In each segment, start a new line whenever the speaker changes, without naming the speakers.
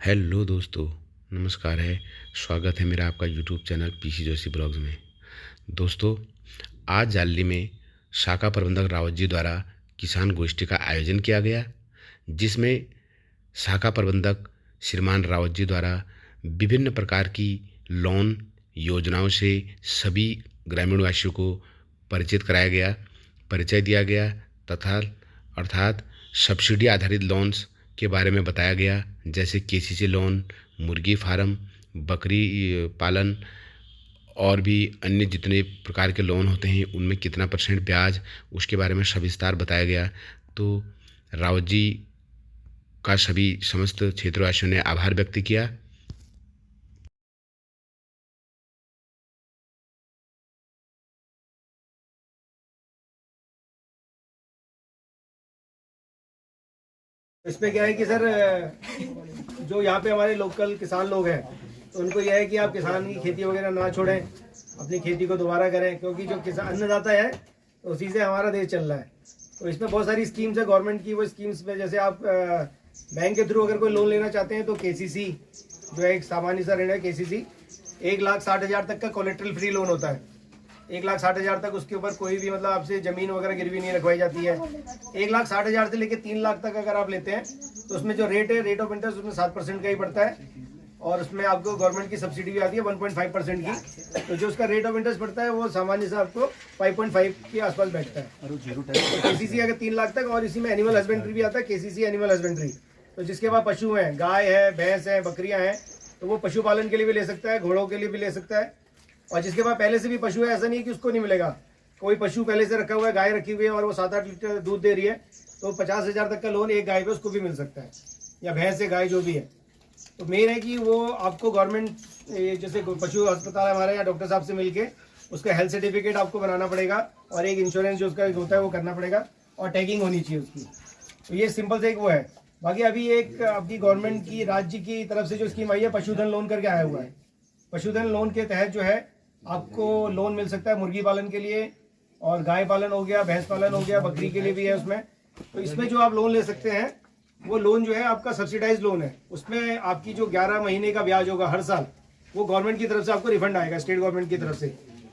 Hello दोस्तों, नमस्कार है। स्वागत है मेरा आपका YouTube channel PC Joshi blogs में। दोस्तों, आज जालली में शाखा प्रबंधक रावत जी द्वारा किसान गोष्ठी का आयोजन किया गया, जिसमें शाखा प्रबंधक श्रीमान रावत जी द्वारा विभिन्न प्रकार की लोन योजनाओं से सभी ग्रामीण वासियों को परिचित कराया गया, परिचय दिया गया तथा अर्थात सब्सिडी आधारित लोन्स के बारे में बताया गया, जैसे केसीसी लोन, मुर्गी फार्म, बकरी पालन और भी अन्य जितने प्रकार के लोन होते हैं उनमें कितना % ब्याज, उसके बारे में सविस्तार बताया गया। तो रावत जी का सभी समस्त क्षेत्रवासियों ने आभार व्यक्त किया।
इसमें क्या है कि सर, जो यहाँ पे हमारे लोकल किसान लोग हैं तो उनको यह है कि आप किसान की खेती वगैरह ना छोड़ें, अपनी खेती को दोबारा करें, क्योंकि जो किसान अन्नदाता है तो उसी से हमारा देश चल रहा है। तो इसमें बहुत सारी स्कीम्स है गवर्नमेंट की। वो स्कीम्स में जैसे आप बैंक के थ्रू अगर कोई लोन लेना चाहते हैं तो केसीसी जो है एक सामान्य सा ऋण है। केसीसी 1,60,000 तक का कोलेट्रल फ्री लोन होता है। 1,60,000 तक उसके ऊपर कोई भी मतलब आपसे जमीन वगैरह गिरवी नहीं रखवाई जाती है। 1,60,000 से लेकर 3 लाख तक अगर आप लेते हैं तो उसमें जो रेट है, रेट ऑफ इंटरेस्ट उसमें 7% का ही पड़ता है, और उसमें आपको गवर्नमेंट की सब्सिडी भी आती है 1.5% की। तो जो उसका रेट ऑफ इंटरेस्ट पड़ता है वो सामान्य से आपको 5.5 के आसपास बैठता है। तो केसीसी अगर 3 लाख तक, और इसी में एनिमल हस्बेंड्री भी आता है, केसीसी एनिमल हस्बेंड्री। तो जिसके पास पशु हैं, गाय है, भैंस है, बकरियां हैं, तो वो पशुपालन के लिए भी ले सकता है, घोड़ों के लिए भी ले सकता है। और जिसके पास पहले से भी पशु है, ऐसा नहीं है कि उसको नहीं मिलेगा। कोई पशु पहले से रखा हुआ है, गाय रखी हुई है और वो 7-8 लीटर दूध दे रही है, तो 50,000 तक का लोन एक गाय पे उसको भी मिल सकता है, या भैंस है, गाय जो भी है। तो मेन है कि वो आपको गवर्नमेंट जैसे पशु अस्पताल हमारे या डॉक्टर साहब से मिलके उसका हेल्थ सर्टिफिकेट आपको बनाना पड़ेगा, और एक इंश्योरेंस जो उसका होता है वो करना पड़ेगा, और टैगिंग होनी चाहिए उसकी। तो ये सिंपल से एक वो है। बाकी अभी एक आपकी गवर्नमेंट की राज्य की तरफ से जो स्कीम आई है, पशुधन लोन करके आया हुआ है। पशुधन लोन के तहत जो है आपको लोन मिल सकता है मुर्गी पालन के लिए, और गाय पालन हो गया, भैंस पालन हो गया, बकरी के लिए भी है उसमें। तो इसमें जो आप लोन ले सकते हैं वो लोन जो है आपका सब्सिडाइज लोन है। उसमें आपकी जो 11 महीने का ब्याज होगा हर साल, वो गवर्नमेंट की तरफ से आपको रिफंड आएगा, स्टेट गवर्नमेंट की तरफ से।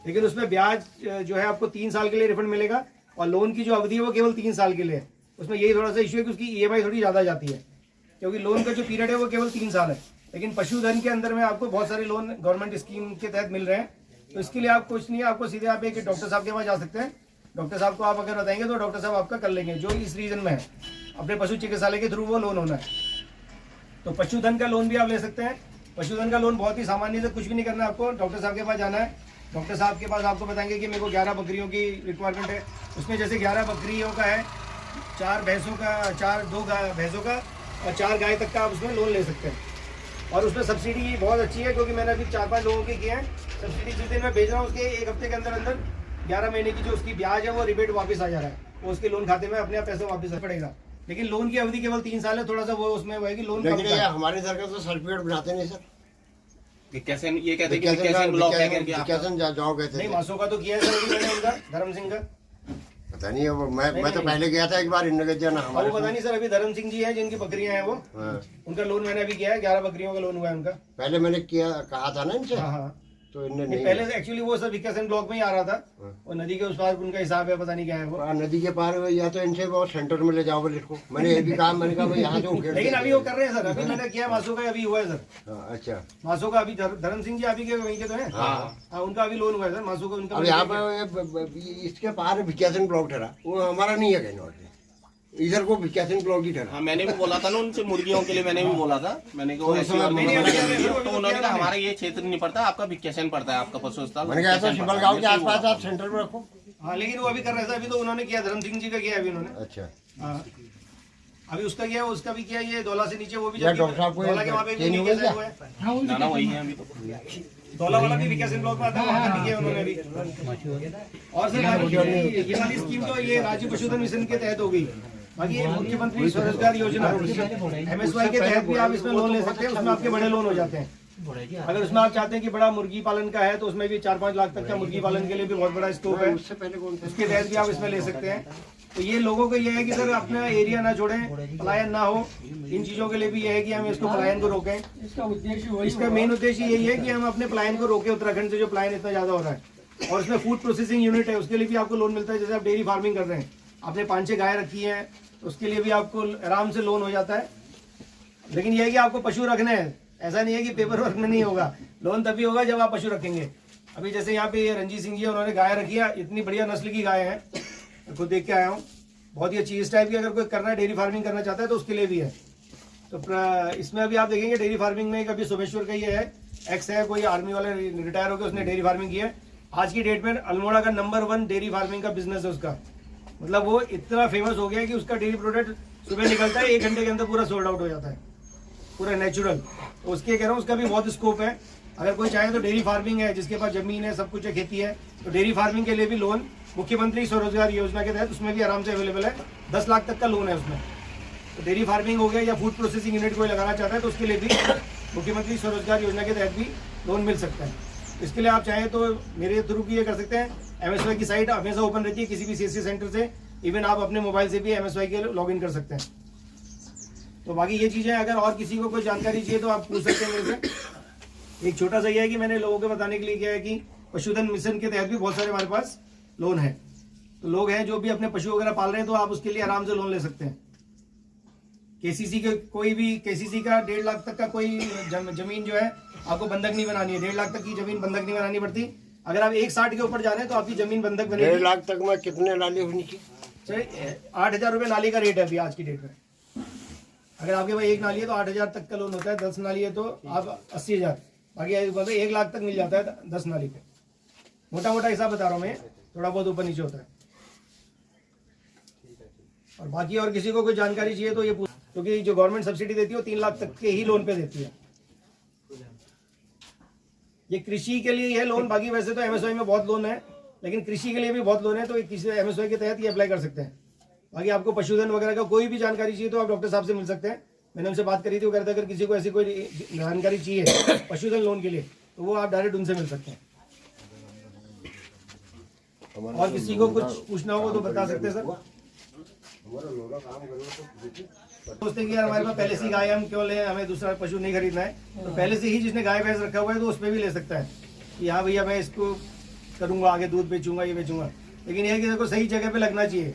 लेकिन उसमें ब्याज जो है आपको 3 साल के लिए रिफंड मिलेगा, और लोन की जो अवधि है वो केवल 3 साल के लिए है। उसमें यही थोड़ा सा इशू है कि उसकी EMI थोड़ी ज़्यादा जाती है, क्योंकि लोन का जो पीरियड है वो केवल 3 साल है। लेकिन पशुधन के अंदर में आपको बहुत सारे लोन गवर्नमेंट स्कीम के तहत मिल रहे हैं। तो इसके लिए आप कुछ नहीं है, आपको सीधे आप एक डॉक्टर साहब के पास जा सकते हैं। डॉक्टर साहब को आप अगर बताएंगे तो डॉक्टर साहब आपका कर लेंगे, जो इस रीजन में है। अपने पशु चिकित्सालय के थ्रू वो लोन होना है। तो पशुधन का लोन भी आप ले सकते हैं। पशुधन का लोन बहुत ही सामान्य से, कुछ भी नहीं करना है आपको, डॉक्टर साहब के पास जाना है। डॉक्टर साहब के पास आपको बताएंगे कि मेरे को 11 बकरियों की रिक्वायरमेंट है। उसमें जैसे 11 बकरियों का है, 4 भैंसों का, 2 भैंसों का और 4 गाय तक का आप उसमें लोन ले सकते हैं। और उसमें सब्सिडी बहुत अच्छी है, क्योंकि मैंने अभी 4-5 लोगों के किए हैं। सब्सिडी जिस दिन मैं भेज रहा हूँ उसके 1 हफ्ते के अंदर अंदर 11 महीने की जो उसकी ब्याज है वो रिबेट वापस आ जा रहा है, वो उसके लोन खाते में अपने आप पैसा वापस पड़ेगा। लेकिन लोन की अवधि केवल 3 साल है। थोड़ा सा वो उसमें वो है कि लोन
हमारे इधर का तो सर्टिफिकेट बनाते नहीं सर।
कैसे ये कहते हैं कि कैसे ब्लॉक है करके
कैसे जाओ कहते
नहीं, मासों का तो किया है सर अभी मैंने, उनका धर्म सिंह का
पता नहीं है। मैं तो पहले गया था एक बार इन जाना
हमारे, पता नहीं सर। अभी धर्म सिंह जी है जिनकी बकरियां हैं वो, उनका लोन मैंने अभी किया है। 11 बकरियों का लोन हुआ है उनका।
पहले मैंने किया, कहा था ना इनसे।
हाँ,
तो इनने नहीं।
पहले से एक्चुअली वो सर विकासन ब्लॉक में ही आ रहा था, और नदी के उस पार उनका हिसाब है, पता नहीं क्या है वो।
नदी के पार या तो इनसे वो सेंटर में ले जाओ बोले इसको। मैंने ये भी कहा, मैंने कहा भाई यहाँ से
लेकिन अभी वो कर रहे हैं सर। अभी मैंने किया मासो का, अभी हुआ है सर।
अच्छा,
मासो का अभी धर्म सिंह जी अभी के वहीं के तो है। हाँ, उनका अभी लोन हुआ है सर, मासो का उनका।
अब यहाँ पे इसके पार विकासन ब्लॉक ठहरा, वो हमारा नहीं है कहीं, इधर को विकासन ब्लॉक ही ठहरा।
हाँ, मैंने भी बोला था ना उनसे, मुर्गियों के लिए मैंने भी बोला था। मैंने कहा तो उन्होंने कहा हमारा ये क्षेत्र नहीं पड़ता, आपका विकासन पड़ता है, आपका पशु अस्पताल।
मैंने कहा शिमल गाँव के आसपास आप सेंटर में रखो।
हाँ, लेकिन वो अभी कर रहे थे। अभी तो उन्होंने किया, धर्म सिंह जी का किया अभी उन्होंने।
अच्छा,
हाँ, अभी उसका किया, उसका भी किया। ये दौला से नीचे वो भी
डॉक्टर साहब को
दौला के वहाँ पे भी
नहीं
हुआ
हुआ
है।
ना वही है अभी तो।
दौला वाला भी विकासन ब्लॉक में आता है, वहाँ का भी किया उन्होंने अभी। और सर ये वाली स्कीम तो ये राज्य पशुधन मिशन के तहत हो गई। बाकी ये मुख्यमंत्री स्वरोजगार योजना MSY के तहत भी आप इसमें लोन ले सकते हैं। उसमें आपके बड़े लोन हो जाते हैं। अगर उसमें आप चाहते हैं कि बड़ा मुर्गी पालन का है तो उसमें भी 4-5 लाख तक का मुर्गी पालन के लिए भी बहुत बड़ा स्कोप है,
उससे पहले कौन सा
उसके तहत भी आप इसमें ले सकते हैं। तो ये लोगों को ये है कि सर अपना एरिया ना छोड़ें, पलायन ना हो, इन चीज़ों के लिए भी ये है कि हम इसको पलायन को रोकें। इसका मेन उद्देश्य यही है कि हम अपने पलायन को रोकें, उत्तराखंड से जो पलायन इतना ज़्यादा हो रहा है। और इसमें फूड प्रोसेसिंग यूनिट है, उसके लिए भी आपको लोन मिलता है। जैसे आप डेयरी फार्मिंग कर रहे हैं, आपने 5-6 गाय रखी हैं, उसके लिए भी आपको आराम से लोन हो जाता है। लेकिन यह है कि आपको पशु रखने हैं, ऐसा नहीं है कि पेपर वर्क में नहीं होगा। लोन तभी होगा जब आप पशु रखेंगे। अभी जैसे यहाँ पे रंजीत सिंह जी उन्होंने गाय रखी है, इतनी बढ़िया नस्ल की गाय है, खुद देख के आया हूँ, बहुत ही अच्छी। इस टाइप की अगर कोई करना है, डेयरी फार्मिंग करना चाहता है तो उसके लिए भी है। तो इसमें अभी आप देखेंगे डेयरी फार्मिंग में कभी सोमेश्वर का ये है, एक्स है, कोई आर्मी वाले रिटायर होकर उसने डेयरी फार्मिंग की है। आज की डेट में अल्मोड़ा का नंबर 1 डेयरी फार्मिंग का बिजनेस है उसका। मतलब वो इतना फेमस हो गया है कि उसका डेयरी प्रोडक्ट सुबह निकलता है, 1 घंटे के अंदर पूरा सोल्ड आउट हो जाता है, पूरा नेचुरल। तो उसके कह रहा हूँ उसका भी बहुत स्कोप है। अगर कोई चाहे तो डेयरी फार्मिंग है, जिसके पास जमीन है, सब कुछ है, खेती है, तो डेयरी फार्मिंग के लिए भी लोन मुख्यमंत्री स्वरोजगार योजना के तहत उसमें भी आराम से अवेलेबल है। 10 लाख तक का लोन है उसमें। तो डेयरी फार्मिंग हो गया या फूड प्रोसेसिंग यूनिट कोई लगाना चाहता है तो उसके लिए भी मुख्यमंत्री स्वरोजगार योजना के तहत भी लोन मिल सकता है। इसके लिए आप चाहें तो मेरे थ्रू भी ये कर सकते हैं। MSY की साइट हमेशा ओपन रहती है, किसी भी CSC सेंटर से, इवन आप अपने मोबाइल से भी MSY के लॉगिन कर सकते हैं। तो बाकी ये चीज़ें अगर और किसी को कोई जानकारी चाहिए तो आप पूछ सकते हैं मेरे से। एक छोटा सा ये है कि मैंने लोगों को बताने के लिए क्या है कि पशुधन मिशन के तहत भी बहुत सारे हमारे पास लोन है। तो लोग हैं जो भी अपने पशु वगैरह पाल रहे हैं तो आप उसके लिए आराम से लोन ले सकते हैं। KCC के कोई भी KCC का 1.5 लाख तक का कोई जमीन जो है आपको बंधक नहीं बनानी है। 1.5 लाख तक की जमीन बंधक नहीं बनानी पड़ती। अगर आप 1.60 के ऊपर जा रहे हैं तो आपकी जमीन बंधक बनेगी।
1.5 लाख तक में कितने नाली होनी चाहिए?
8,000 रुपये नाली का रेट है अभी आज की डेट में। अगर आपके पास 1 नाली है तो 8,000 तक का लोन होता है, 10 नाली है तो आप 80,000, बाकी 1 लाख तक मिल जाता है 10 नाली पे। मोटा मोटा हिसाब बता रहा हूँ मैं, थोड़ा बहुत ऊपर नीचे होता है। और बाकी और किसी को कोई जानकारी चाहिए तो ये पूछ, क्योंकि जो गवर्नमेंट सब्सिडी देती है वो 3 लाख तक के ही लोन पे देती है। ये कृषि के लिए है लोन, बाकी वैसे तो MSY में बहुत लोन है, लेकिन कृषि के लिए भी बहुत लोन है, तो किसी MSY के तहत ये अप्लाई कर सकते हैं। बाकी आपको पशुधन वगैरह का कोई भी जानकारी चाहिए तो आप डॉक्टर साहब से मिल सकते हैं। मैंने उनसे बात करी थी, वो कहते अगर किसी को ऐसी कोई जानकारी चाहिए पशुधन लोन के लिए तो वो आप डायरेक्ट उनसे मिल सकते हैं। और किसी को कुछ पूछना हो तो बता सकते हैं सर। सोचते हैं कि यार हमारे पास पहले से गाय, हम क्यों लें, हमें दूसरा पशु नहीं खरीदना है। तो पहले से ही जिसने गाय भैंस रखा हुआ है तो उस पर भी ले सकता है कि हाँ भैया मैं इसको करूँगा, आगे दूध बेचूंगा, ये बेचूंगा। लेकिन यह है कि देखो सही जगह पे लगना चाहिए।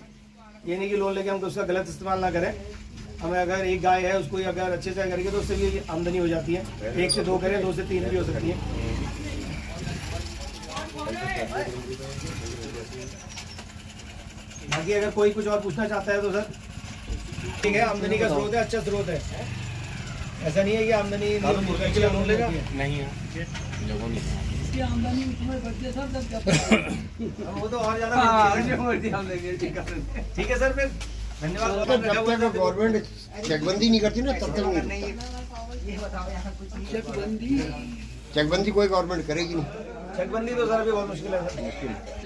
ये नहीं कि लोन लेके हम तो उसका गलत इस्तेमाल ना करें। हमें अगर एक गाय है उसको अगर अच्छे से करेंगे तो उससे भी आमदनी हो जाती है। 1 से 2 करें, 2 से 3 भी हो सकती है। बाकी अगर कोई कुछ और पूछना चाहता है तो सर ठीक है, आमदनी का स्रोत है, अच्छा स्रोत है। ऐसा नहीं है कि आमदनी लोन लेगा नहीं है, वो तो और ज्यादा ठीक है सर। फिर धन्यवाद।
जब तक गवर्नमेंट चेकबंदी नहीं करती ना तब तक नहीं। चेकबंदी कोई गवर्नमेंट करेगी नहीं।
चेकबंदी तो सर अभी बहुत मुश्किल है सर।